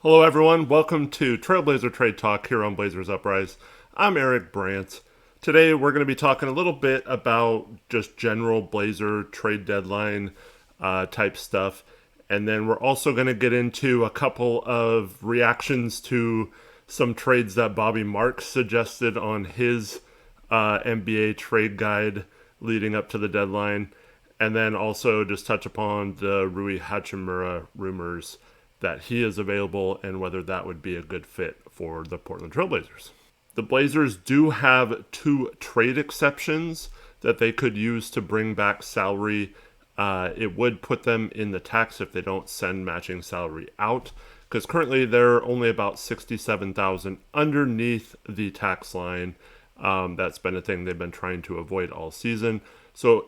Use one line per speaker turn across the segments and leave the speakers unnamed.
Hello, everyone. Welcome to Trailblazer Trade Talk here on Blazers Uprise. I'm Eric Brandt. Today, we're going to be talking a little bit about just general Blazer trade deadline type stuff. And then we're also going to get into a couple of reactions to some trades that Bobby Marks suggested on his NBA trade guide leading up to the deadline. And then also just touch upon the Rui Hachimura rumors that he is available and whether that would be a good fit for the Portland Trailblazers. The Blazers do have two trade exceptions that they could use to bring back salary. It would put them in the tax if they don't send matching salary out, because currently they're only about $67,000 underneath the tax line. That's been a thing they've been trying to avoid all season. So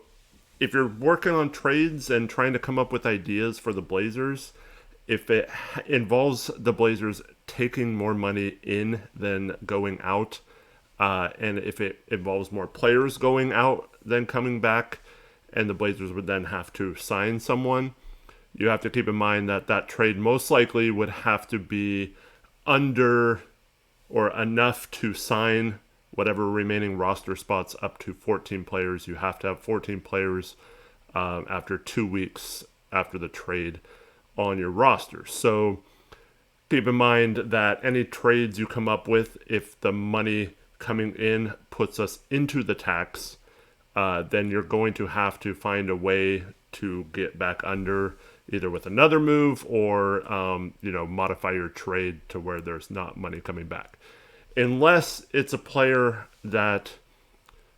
if you're working on trades and trying to come up with ideas for the Blazers, if it involves the Blazers taking more money in than going out, and if it involves more players going out than coming back, and the Blazers would then have to sign someone, you have to keep in mind that that trade most likely would have to be under or enough to sign whatever remaining roster spots up to 14 players. You have to have 14 players after 2 weeks after the trade on your roster. So keep in mind that any trades you come up with, if the money coming in puts us into the tax, then you're going to have to find a way to get back under, either with another move or modify your trade to where there's not money coming back. Unless it's a player that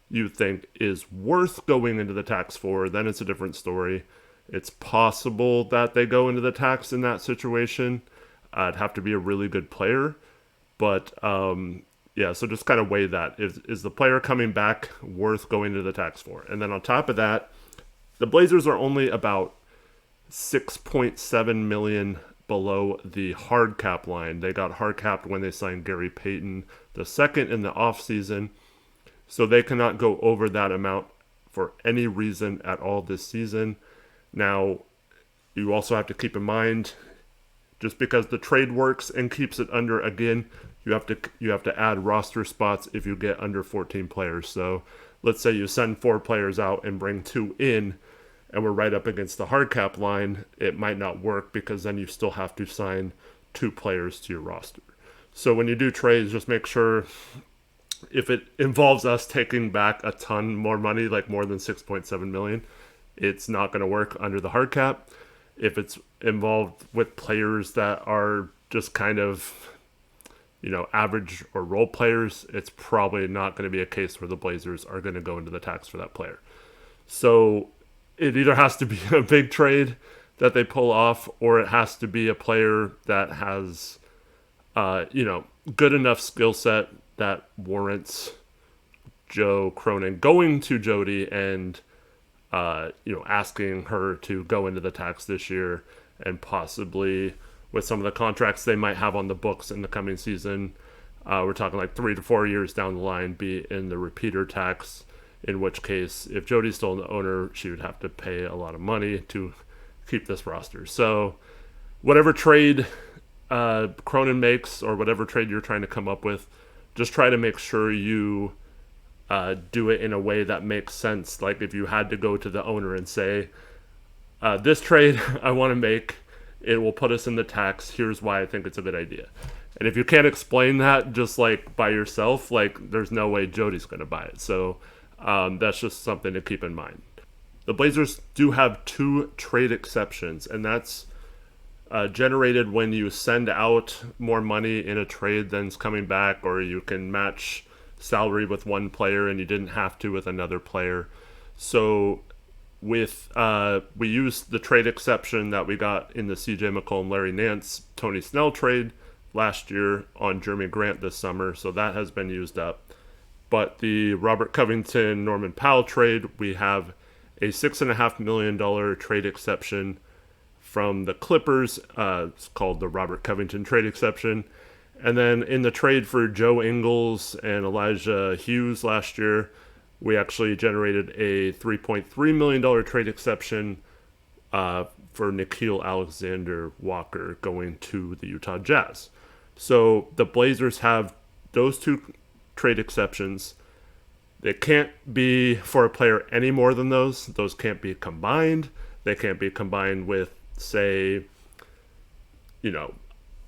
you think is worth going into the tax for, then it's a different story. It's possible that they go into the tax in that situation. It'd have to be a really good player. But, so just kind of weigh that. Is the player coming back worth going to the tax for? And then on top of that, the Blazers are only about $6.7 million below the hard cap line. They got hard capped when they signed Gary Payton II in the offseason. So they cannot go over that amount for any reason at all this season. Now, you also have to keep in mind, just because the trade works and keeps it under, again, you have to add roster spots if you get under 14 players. So let's say you send 4 players out and bring 2 in, and we're right up against the hard cap line. It might not work because then you still have to sign 2 players to your roster. So when you do trades, just make sure if it involves us taking back a ton more money, like more than $6.7 million, it's not going to work under the hard cap. If it's involved with players that are just kind of, average or role players, it's probably not going to be a case where the Blazers are going to go into the tax for that player. So it either has to be a big trade that they pull off, or it has to be a player that has, good enough skill set that warrants Joe Cronin going to Jody and asking her to go into the tax this year, and possibly with some of the contracts they might have on the books in the coming season, we're talking like 3 to 4 years down the line, be in the repeater tax, in which case, if Jody's still the owner, she would have to pay a lot of money to keep this roster. So whatever trade Cronin makes, or whatever trade you're trying to come up with, just try to make sure you do it in a way that makes sense. Like if you had to go to the owner and say, this trade I want to make, it will put us in the tax. Here's why I think it's a good idea. And if you can't explain that just like by yourself, like there's no way Jody's going to buy it. So that's just something to keep in mind. The Blazers do have 2 trade exceptions, and that's generated when you send out more money in a trade than's coming back, or you can match salary with one player and you didn't have to with another player. So with we used the trade exception that we got in the CJ McCollum, Larry Nance, Tony Snell trade last year on Jeremy Grant this summer, so that has been used up. But the Robert Covington, Norman Powell trade, we have a $6.5 million trade exception from the Clippers. It's called the Robert Covington trade exception. And then in the trade for Joe Ingles and Elijah Hughes last year, we actually generated a $3.3 million trade exception for Nickeil Alexander-Walker going to the Utah Jazz. So the Blazers have those two trade exceptions. They can't be for a player any more than those. Those can't be combined. They can't be combined with, say,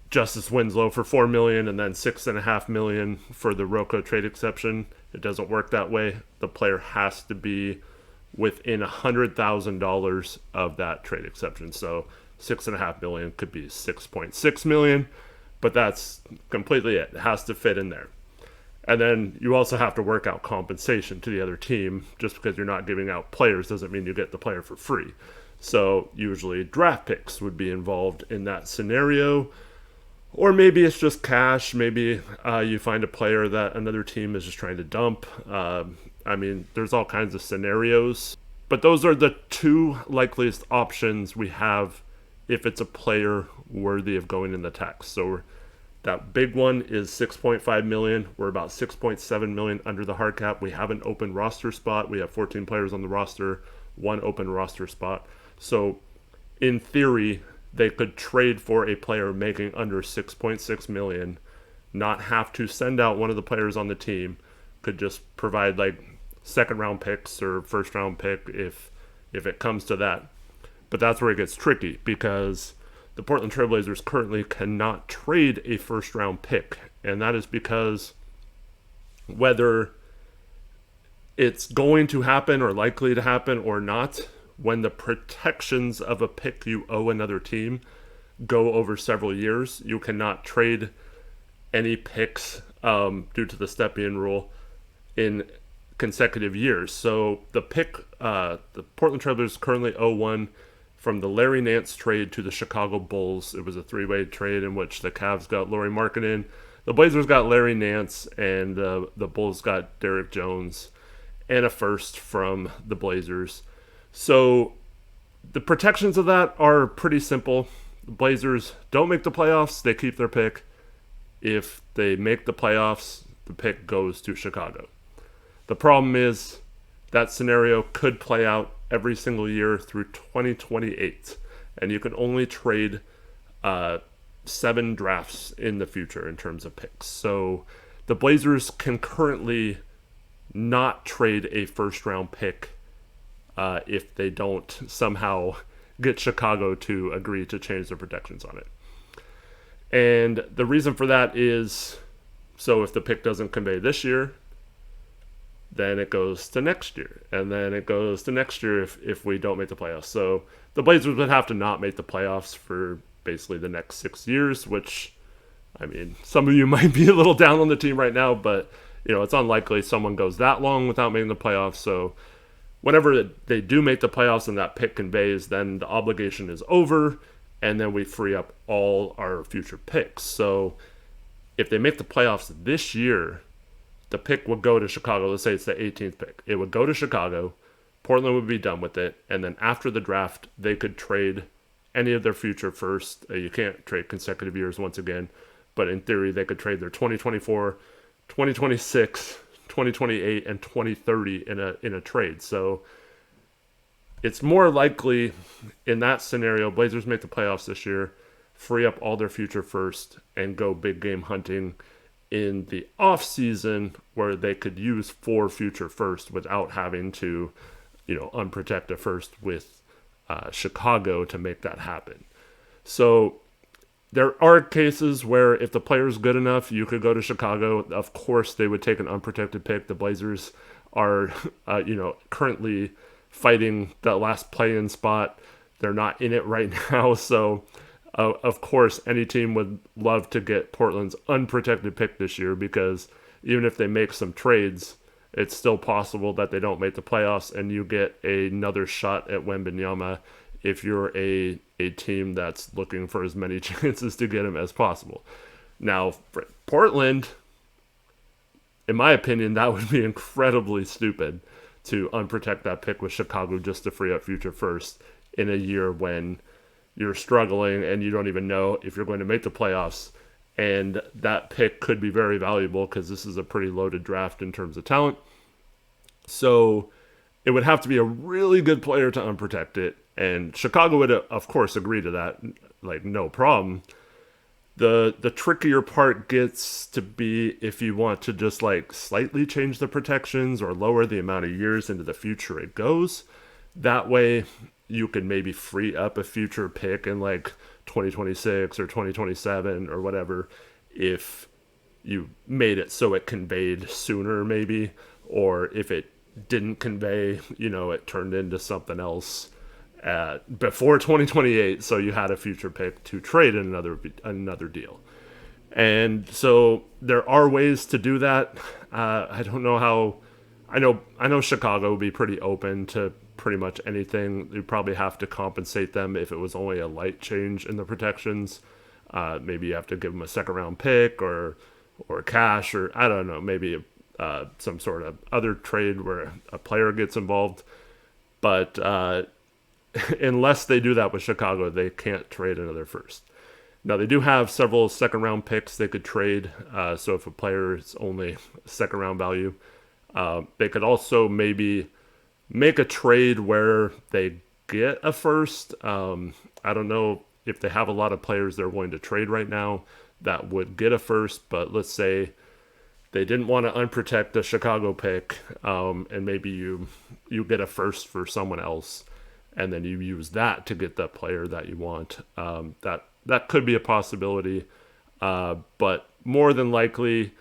Justice Winslow for $4 million and then $6.5 million for the Rocco trade exception. It doesn't work that way. The player has to be within $100,000 of that trade exception. So $6.5 million could be $6.6 million, but that's completely it. It has to fit in there. And then you also have to work out compensation to the other team. Just because you're not giving out players doesn't mean you get the player for free. So usually draft picks would be involved in that scenario. Or maybe it's just cash. Maybe you find a player that another team is just trying to dump. There's all kinds of scenarios. But those are the two likeliest options we have if it's a player worthy of going in the tax. So that big one is $6.5 million. We're about $6.7 million under the hard cap. We have an open roster spot. We have 14 players on the roster, one open roster spot. So in theory, they could trade for a player making under $6.6 million, not have to send out one of the players on the team, could just provide like second round picks or first round pick if it comes to that. But that's where it gets tricky, because the Portland Trailblazers currently cannot trade a first round pick. And that is because whether it's going to happen or likely to happen or not, when the protections of a pick you owe another team go over several years, you cannot trade any picks due to the Stepien rule in consecutive years. So the Portland Trailblazers currently owe one from the Larry Nance trade to the Chicago Bulls. It was a three-way trade in which the Cavs got Lauri Markkanen, the Blazers got Larry Nance, and the Bulls got Derrick Jones and a first from the Blazers. So the protections of that are pretty simple. The Blazers don't make the playoffs, they keep their pick. If they make the playoffs, the pick goes to Chicago. The problem is that scenario could play out every single year through 2028. And you can only trade 7 drafts in the future in terms of picks. So the Blazers can currently not trade a first round pick if they don't somehow get Chicago to agree to change their protections on it. And the reason for that is, so if the pick doesn't convey this year, then it goes to next year. And then it goes to next year if we don't make the playoffs. So the Blazers would have to not make the playoffs for basically the next 6 years, which, some of you might be a little down on the team right now, but, it's unlikely someone goes that long without making the playoffs. So whenever they do make the playoffs and that pick conveys, then the obligation is over, and then we free up all our future picks. So if they make the playoffs this year, the pick would go to Chicago. Let's say it's the 18th pick. It would go to Chicago. Portland would be done with it. And then after the draft, they could trade any of their future first. You can't trade consecutive years once again. But in theory, they could trade their 2024, 2026, 2028, and 2030 in a trade. So it's more likely in that scenario, Blazers make the playoffs this year, free up all their future first, and go big game hunting in the off season where they could use 4 future first without having to, unprotect a first with Chicago to make that happen. So there are cases where if the player's good enough, you could go to Chicago. Of course, they would take an unprotected pick. The Blazers are, currently fighting that last play-in spot. They're not in it right now, so of course, any team would love to get Portland's unprotected pick this year, because even if they make some trades, it's still possible that they don't make the playoffs and you get another shot at Wembanyama if you're a team that's looking for as many chances to get him as possible. Now, for Portland, in my opinion, that would be incredibly stupid to unprotect that pick with Chicago just to free up future first in a year when you're struggling and you don't even know if you're going to make the playoffs. And that pick could be very valuable because this is a pretty loaded draft in terms of talent. So it would have to be a really good player to unprotect it. And Chicago would, of course, agree to that, like no problem. The trickier part gets to be if you want to just like slightly change the protections or lower the amount of years into the future it goes. That way you can maybe free up a future pick in like 2026 or 2027 or whatever if you made it so it conveyed sooner maybe, or if it didn't convey, it turned into something else before 2028, so you had a future pick to trade in another deal. And so there are ways to do that. I don't know how. I know Chicago would be pretty open to pretty much anything. You'd probably have to compensate them if it was only a light change in the protections. Maybe you have to give them a second round pick or cash, or I don't know, maybe some sort of other trade where a player gets involved. But unless they do that with Chicago, they can't trade another first. Now, they do have several second round picks they could trade. So if a player is only second round value, they could also maybe make a trade where they get a first. I don't know if they have a lot of players they're willing to trade right now that would get a first, but let's say they didn't want to unprotect the Chicago pick, and maybe you get a first for someone else, and then you use that to get the player that you want. That could be a possibility, but more than likely,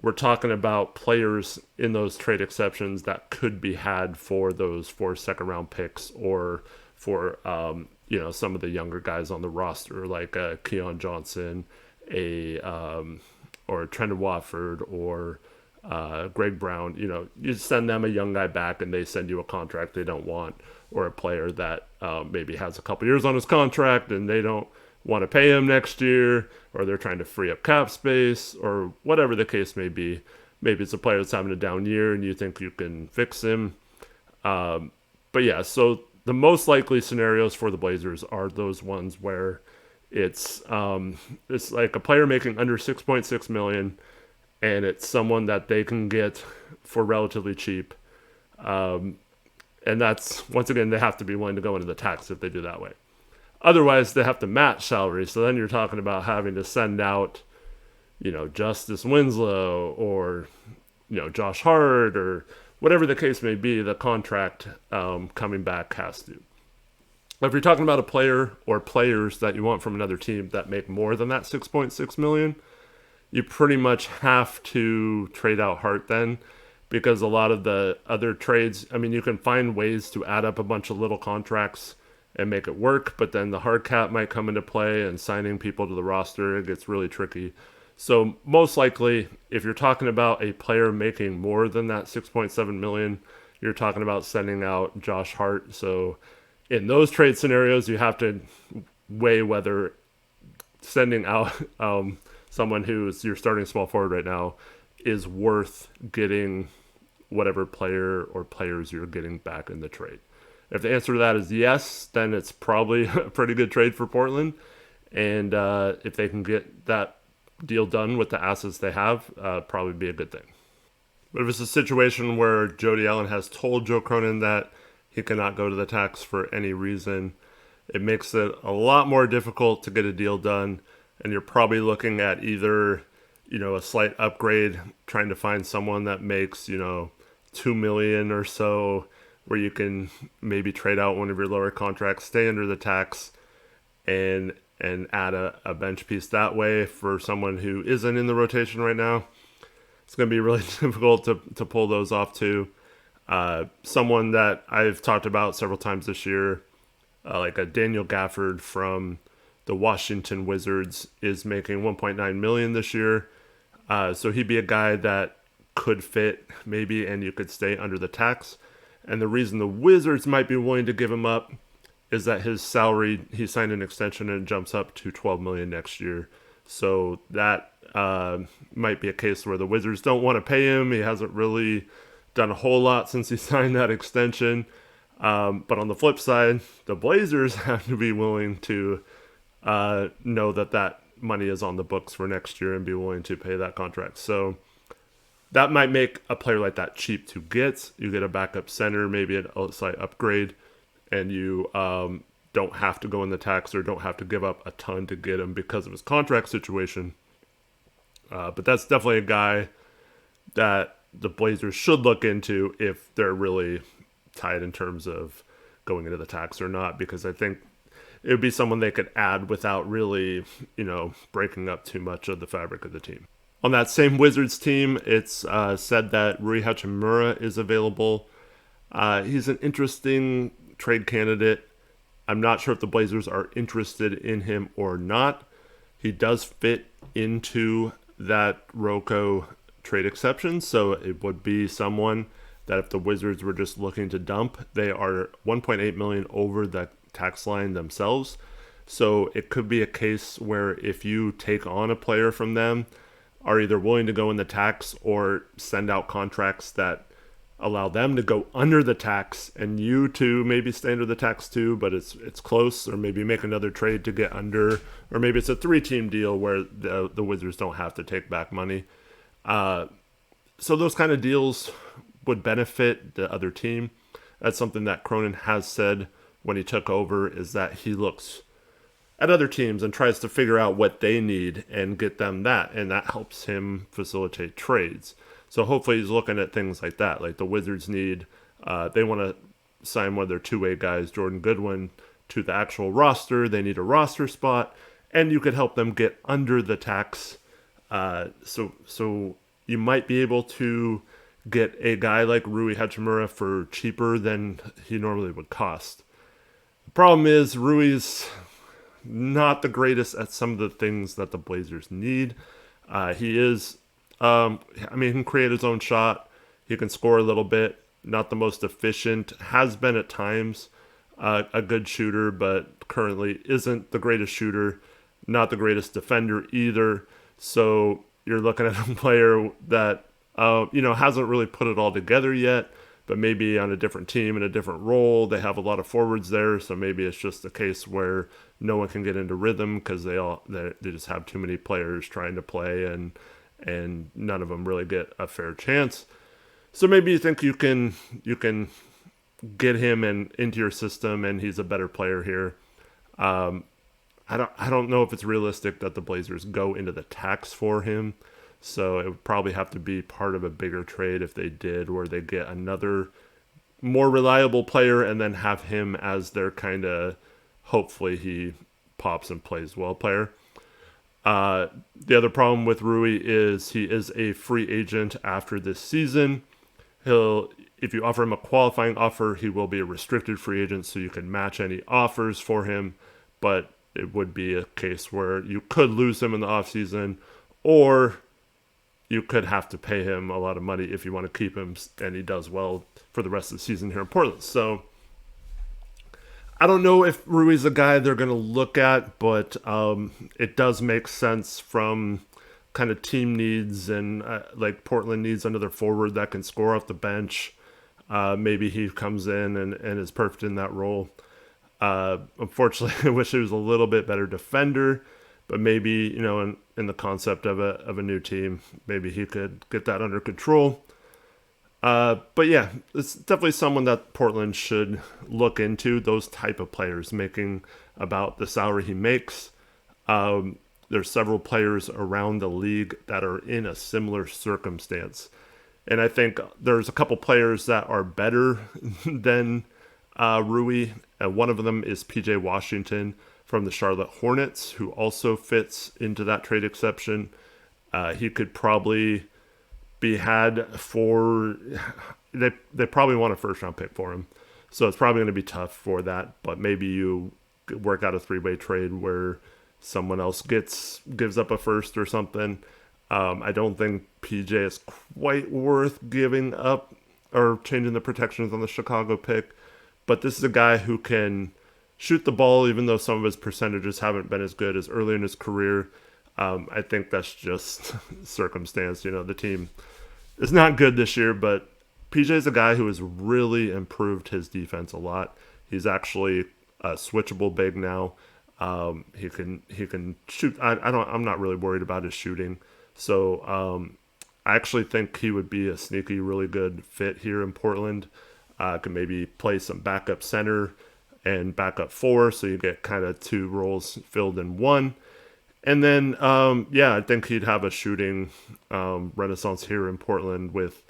we're talking about players in those trade exceptions that could be had for those 4 second round picks, or for some of the younger guys on the roster, like Keon Johnson, or Trendon Watford, or Greg Brown. You send them a young guy back and they send you a contract they don't want, or a player that maybe has a couple years on his contract and they don't want to pay him next year, or they're trying to free up cap space, or whatever the case may be. Maybe it's a player that's having a down year and you think you can fix him. But yeah, so the most likely scenarios for the Blazers are those ones where it's like a player making under $6.6 million, and it's someone that they can get for relatively cheap. And that's, once again, they have to be willing to go into the tax if they do that way. Otherwise, they have to match salary. So then you're talking about having to send out, Justice Winslow, or, Josh Hart, or whatever the case may be. The contract coming back has to. If you're talking about a player or players that you want from another team that make more than that $6.6 million, you pretty much have to trade out Hart then, because a lot of the other trades, you can find ways to add up a bunch of little contracts and make it work, but then the hard cap might come into play, and signing people to the roster, it gets really tricky. So most likely, if you're talking about a player making more than that $6.7 million, you're talking about sending out Josh Hart. So in those trade scenarios, you have to weigh whether sending out someone who's your starting small forward right now is worth getting whatever player or players you're getting back in the trade. If the answer to that is yes, then it's probably a pretty good trade for Portland. And if they can get that deal done with the assets they have, probably be a good thing. But if it's a situation where Jody Allen has told Joe Cronin that he cannot go to the tax for any reason, it makes it a lot more difficult to get a deal done. And you're probably looking at either, a slight upgrade, trying to find someone that makes, $2 million or so, where you can maybe trade out one of your lower contracts, stay under the tax, and add a bench piece that way for someone who isn't in the rotation right now. It's going to be really difficult to pull those off too. Someone that I've talked about several times this year, like a Daniel Gafford from the Washington Wizards, is making $1.9 million this year. So he'd be a guy that could fit maybe, and you could stay under the tax. And the reason the Wizards might be willing to give him up is that his salary, he signed an extension and it jumps up to $12 million next year. So that might be a case where the Wizards don't want to pay him. He hasn't really done a whole lot since he signed that extension. But on the flip side, the Blazers have to be willing to know that money is on the books for next year and be willing to pay that contract. So that might make a player like that cheap to get. You get a backup center, maybe a slight upgrade, and you don't have to go in the tax or don't have to give up a ton to get him because of his contract situation. But that's definitely a guy that the Blazers should look into if they're really tied in terms of going into the tax or not, because I think it would be someone they could add without really, breaking up too much of the fabric of the team. On that same Wizards team, it's said that Rui Hachimura is available. He's an interesting trade candidate. I'm not sure if the Blazers are interested in him or not. He does fit into that Rocco trade exception, so it would be someone that if the Wizards were just looking to dump, they are $1.8 million over the tax line themselves. So it could be a case where if you take on a player from them, are either willing to go in the tax or send out contracts that allow them to go under the tax and you to maybe stay under the tax too, but it's close, or maybe make another trade to get under, or maybe it's a 3-team deal where the Wizards don't have to take back money. So those kind of deals would benefit the other team. That's something that Cronin has said when he took over, is that he looks at other teams and tries to figure out what they need and get them that, and that helps him facilitate trades. So hopefully he's looking at things like that. Like the Wizards need, they want to sign one of their two-way guys, Jordan Goodwin, to the actual roster. They need a roster spot, and you could help them get under the tax. So you might be able to get a guy like Rui Hachimura for cheaper than he normally would cost. The problem is Rui's not the greatest at some of the things that the Blazers need. He is, he can create his own shot. He can score a little bit. Not the most efficient. Has been at times a good shooter, but currently isn't the greatest shooter. Not the greatest defender either. So you're looking at a player that, hasn't really put it all together yet, but maybe on a different team in a different role. They have a lot of forwards there, so maybe it's just a case where no one can get into rhythm because they just have too many players trying to play, and none of them really get a fair chance. So maybe you think you can get him into your system, and he's a better player here. I don't know if it's realistic that the Blazers go into the tax for him. So it would probably have to be part of a bigger trade if they did, where they get another more reliable player and then have him as their kind of, hopefully he pops and plays well player. The other problem with Rui is he is a free agent after this season. If you offer him a qualifying offer, he will be a restricted free agent, so you can match any offers for him. But it would be a case where you could lose him in the offseason, or you could have to pay him a lot of money if you want to keep him and he does well for the rest of the season here in Portland. So I don't know if Rui's a guy they're going to look at, but it does make sense from kind of team needs, and like Portland needs another forward that can score off the bench. Maybe he comes in and is perfect in that role. Unfortunately, I wish he was a little bit better defender, but maybe, in the concept of a new team, maybe he could get that under control. But yeah, it's definitely someone that Portland should look into, those type of players making about the salary he makes. There's several players around the league that are in a similar circumstance. And I think there's a couple players that are better than Rui. One of them is PJ Washington from the Charlotte Hornets, who also fits into that trade exception. He could probably be had for... They probably want a first-round pick for him. So it's probably going to be tough for that. But maybe you work out a three-way trade where someone else gives up a first or something. I don't think PJ is quite worth giving up or changing the protections on the Chicago pick. But this is a guy who can shoot the ball, even though some of his percentages haven't been as good as early in his career. I think that's just circumstance. The team is not good this year, but PJ is a guy who has really improved his defense a lot. He's actually a switchable big now. He can shoot. I'm not really worried about his shooting. So I actually think he would be a sneaky, really good fit here in Portland. Could maybe play some backup center. and backup 4, so you get kind of 2 roles filled in one. And then, I think he'd have a shooting renaissance here in Portland with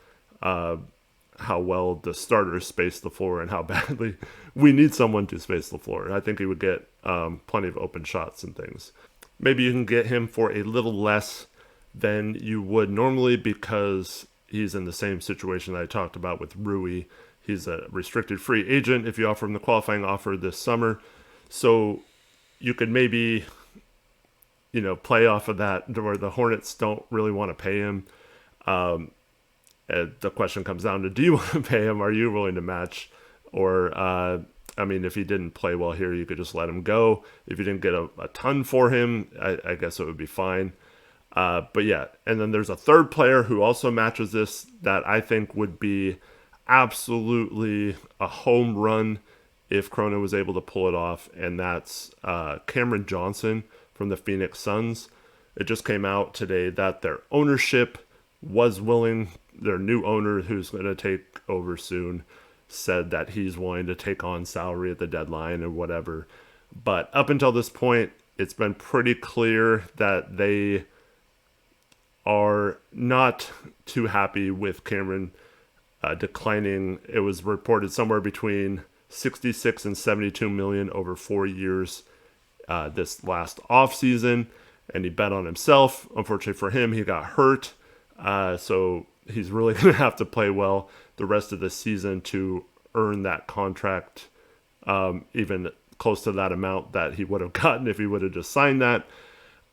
how well the starters space the floor and how badly we need someone to space the floor. I think he would get plenty of open shots and things. Maybe you can get him for a little less than you would normally because he's in the same situation that I talked about with Rui. He's a restricted free agent if you offer him the qualifying offer this summer. So you could maybe, play off of that where the Hornets don't really want to pay him. The question comes down to, do you want to pay him? Are you willing to match? Or, if he didn't play well here, you could just let him go. If you didn't get a ton for him, I guess it would be fine. And then there's a third player who also matches this that I think would be absolutely a home run if Cronin was able to pull it off, and that's Cameron Johnson from the Phoenix Suns. It just came out today that their ownership was willing, their new owner who's going to take over soon, said that he's willing to take on salary at the deadline or whatever. But up until this point, it's been pretty clear that they are not too happy with Cameron declining. It was reported somewhere between 66 and 72 million over 4 years this last offseason, and he bet on himself. Unfortunately for him, he got hurt, so he's really going to have to play well the rest of the season to earn that contract, even close to that amount that he would have gotten if he would have just signed that.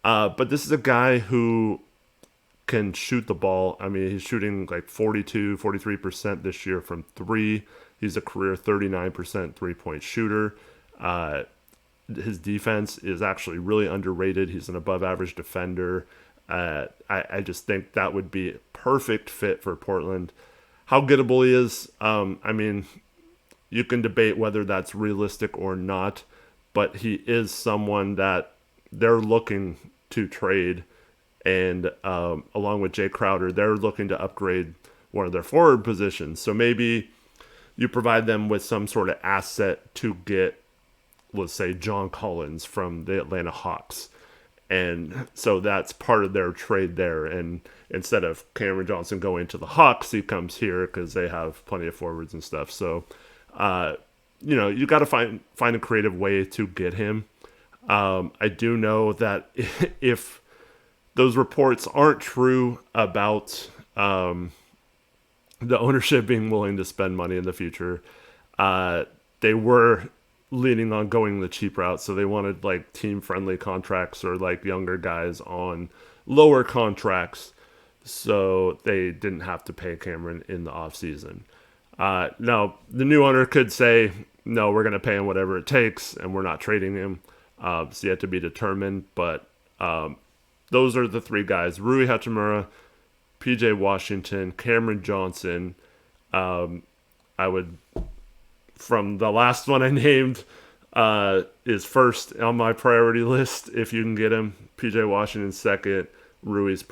But this is a guy who can shoot the ball. He's shooting like 43% this year from 3. He's a career 39% three-point shooter. His defense is actually really underrated. He's an above-average defender. I just think that would be a perfect fit for Portland. How gettable he is, you can debate whether that's realistic or not, but he is someone that they're looking to trade, and along with Jay Crowder, they're looking to upgrade one of their forward positions. So maybe you provide them with some sort of asset to get, let's say, John Collins from the Atlanta Hawks. And so that's part of their trade there. And instead of Cameron Johnson going to the Hawks, he comes here because they have plenty of forwards and stuff. So, you got to find a creative way to get him. I do know that if those reports aren't true about the ownership being willing to spend money in the future, they were leaning on going the cheap route. So they wanted like team-friendly contracts or like younger guys on lower contracts, so they didn't have to pay Cameron in the offseason. Now, the new owner could say, no, we're going to pay him whatever it takes, and we're not trading him. It's yet to be determined, but those are the 3 guys: Rui Hachimura, PJ Washington, Cameron Johnson. I would, from the last one I named, is first on my priority list if you can get him. PJ Washington second. Rui's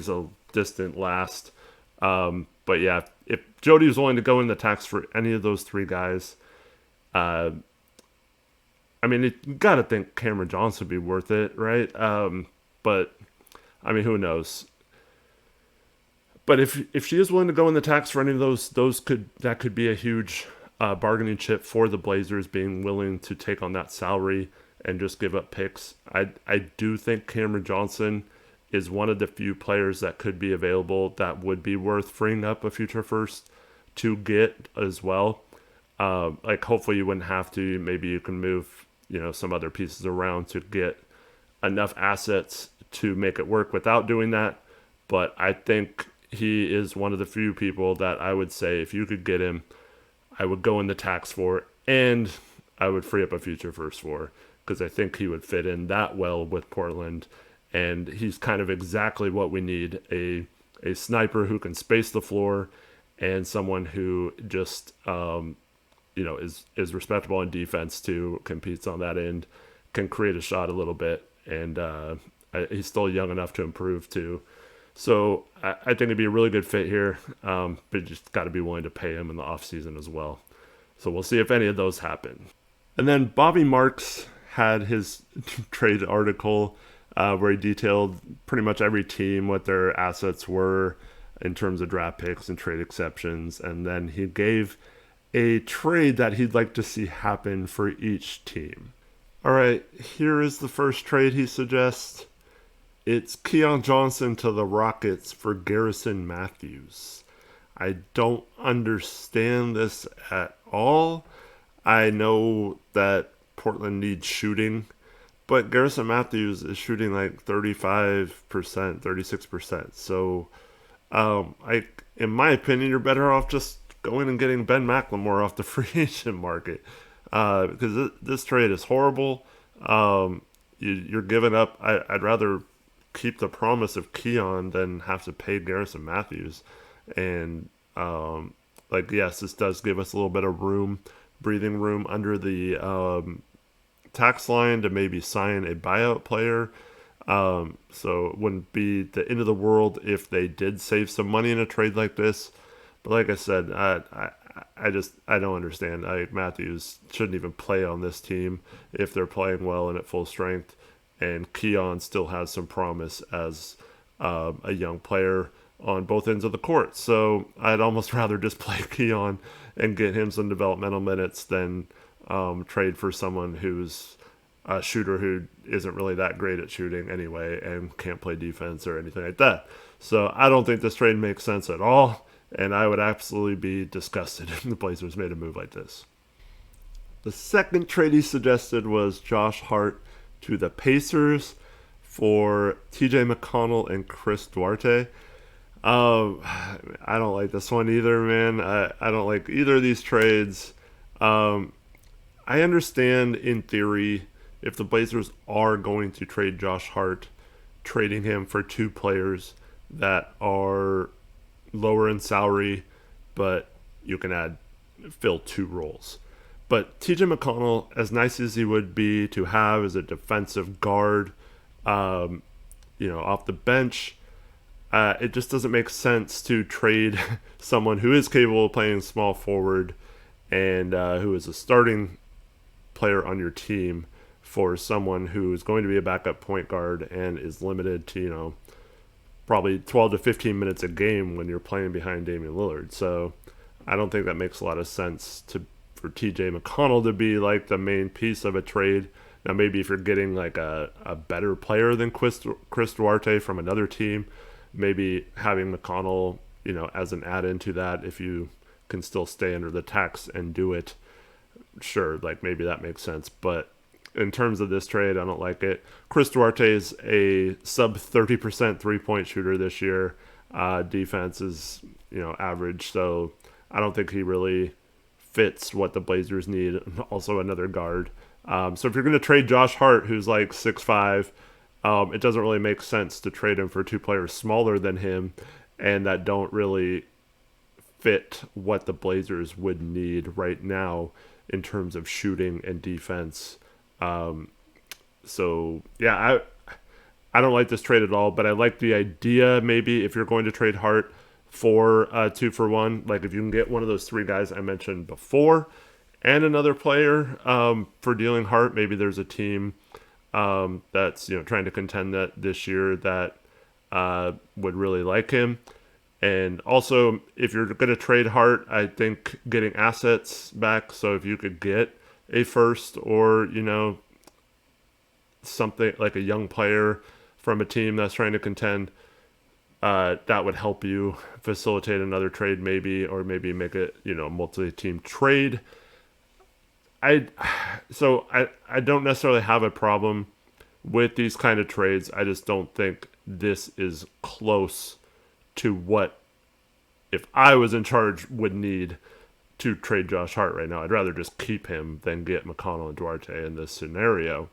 a distant last. But yeah, if Jody was willing to go in the tax for any of those 3 guys, you got to think Cameron Johnson would be worth it, right? But who knows? But if she is willing to go in the tax for any of those that could be a huge bargaining chip for the Blazers, being willing to take on that salary and just give up picks. I do think Cameron Johnson is one of the few players that could be available that would be worth freeing up a future first to get as well. Hopefully you wouldn't have to. Maybe you can move, some other pieces around to get enough assets to make it work without doing that. But I think he is one of the few people that I would say, if you could get him, I would go in the tax for, and I would free up a future first for, because I think he would fit in that well with Portland. And he's kind of exactly what we need, a sniper who can space the floor and someone who just, is respectable in defense too, competes on that end, can create a shot a little bit. And he's still young enough to improve too. So I think it'd be a really good fit here, but you just got to be willing to pay him in the offseason as well. So we'll see if any of those happen. And then Bobby Marks had his trade article where he detailed pretty much every team, what their assets were in terms of draft picks and trade exceptions. And then he gave a trade that he'd like to see happen for each team. All right, here is the first trade he suggests. It's Keon Johnson to the Rockets for Garrison Matthews. I don't understand this at all. I know that Portland needs shooting, but Garrison Matthews is shooting like 35%, 36%. So, in my opinion, you're better off just going and getting Ben McLemore off the free agent market because this trade is horrible. You're giving up. I'd rather keep the promise of Keon than have to pay Garrison Matthews. And, yes, this does give us a little bit of breathing room under the tax line to maybe sign a buyout player. So it wouldn't be the end of the world if they did save some money in a trade like this. But like I said, I don't understand. Matthews shouldn't even play on this team if they're playing well and at full strength. And Keon still has some promise as a young player on both ends of the court. So I'd almost rather just play Keon and get him some developmental minutes than trade for someone who's a shooter who isn't really that great at shooting anyway and can't play defense or anything like that. So I don't think this trade makes sense at all, and I would absolutely be disgusted if the Blazers made a move like this. The second trade he suggested was Josh Hart to the Pacers for TJ McConnell and Chris Duarte. I don't like this one either, man. I don't like either of these trades. I understand in theory if the Blazers are going to trade Josh Hart, trading him for two players that are lower in salary, but you can fill two roles. But TJ McConnell, as nice as he would be to have as a defensive guard, off the bench, it just doesn't make sense to trade someone who is capable of playing small forward and who is a starting player on your team for someone who is going to be a backup point guard and is limited to, probably 12 to 15 minutes a game when you're playing behind Damian Lillard. So I don't think that makes a lot of sense for TJ McConnell to be like the main piece of a trade. Now, maybe if you're getting like a better player than Chris Duarte from another team, maybe having McConnell, as an add-in to that, if you can still stay under the tax and do it, sure, like maybe that makes sense. But in terms of this trade, I don't like it. Chris Duarte is a sub 30% three-point shooter this year. Defense is, average, so I don't think he really fits what the Blazers need. Also another guard. So if you're going to trade Josh Hart, who's like 6'5", it doesn't really make sense to trade him for two players smaller than him and that don't really fit what the Blazers would need right now in terms of shooting and defense. I don't like this trade at all, but I like the idea maybe if you're going to trade Hart for 2-for-1, like if you can get one of those three guys I mentioned before and another player for dealing Hart, maybe there's a team that's trying to contend that this year that would really like him. And also, if you're going to trade Hart, I think getting assets back. So if you could get a first or something like a young player from a team that's trying to contend, that would help you facilitate another trade maybe, or maybe make it multi-team trade. I don't necessarily have a problem with these kind of trades. I just don't think this is close to what, if I was in charge, would need to trade Josh Hart right now. I'd rather just keep him than get McConnell and Duarte in this scenario.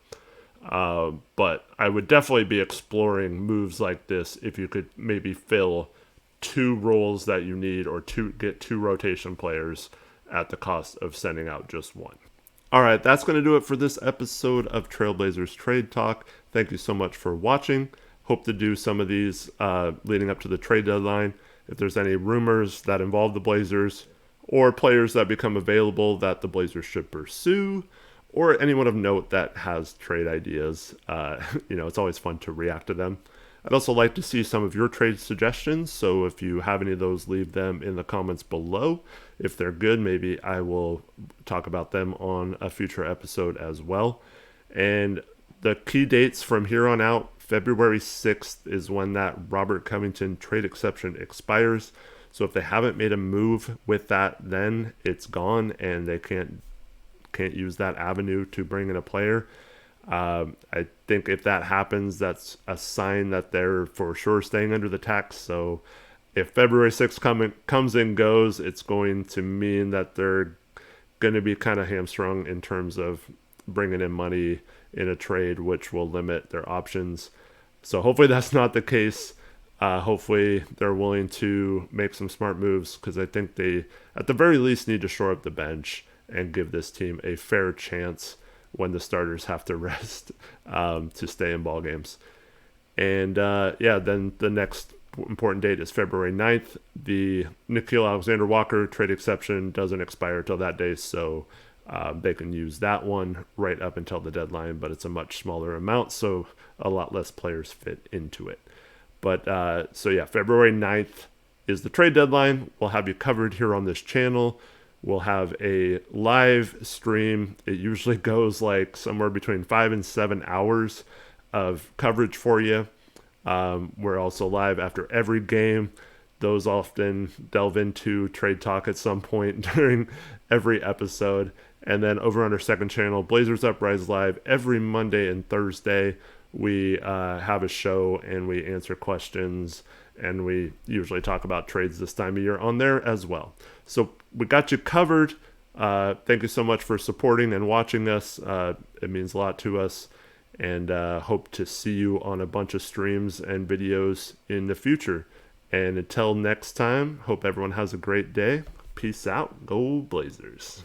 But I would definitely be exploring moves like this if you could maybe fill two roles that you need, or get two rotation players at the cost of sending out just one. All right, that's going to do it for this episode of Trailblazers Trade Talk. Thank you so much for watching. Hope to do some of these leading up to the trade deadline. If there's any rumors that involve the Blazers or players that become available that the Blazers should pursue, or anyone of note that has trade ideas. It's always fun to react to them. I'd also like to see some of your trade suggestions, so if you have any of those, leave them in the comments below. If they're good, maybe I will talk about them on a future episode as well. And the key dates from here on out, February 6th is when that Robert Covington trade exception expires. So if they haven't made a move with that, then it's gone and they can't use that avenue to bring in a player. I think if that happens, that's a sign that they're for sure staying under the tax. So if February 6th comes and goes, it's going to mean that they're going to be kind of hamstrung in terms of bringing in money in a trade, which will limit their options. So hopefully that's not the case. Hopefully they're willing to make some smart moves, because I think they, at the very least, need to shore up the bench and give this team a fair chance when the starters have to rest to stay in ball games. And then the next important date is February 9th. The Nickeil Alexander-Walker trade exception doesn't expire till that day, so they can use that one right up until the deadline, but it's a much smaller amount, so a lot less players fit into it. But February 9th is the trade deadline. We'll have you covered here on this channel. We'll have a live stream. It usually goes like somewhere between 5 and 7 hours of coverage for you. We're also live after every game. Those often delve into trade talk at some point during every episode. And then over on our second channel, Blazers Uprise Live, every Monday and Thursday, we have a show and we answer questions, and we usually talk about trades this time of year on there as well. So we got you covered. Thank you so much for supporting and watching us. It means a lot to us, and hope to see you on a bunch of streams and videos in the future. And until next time, hope everyone has a great day. Peace out. Go Blazers.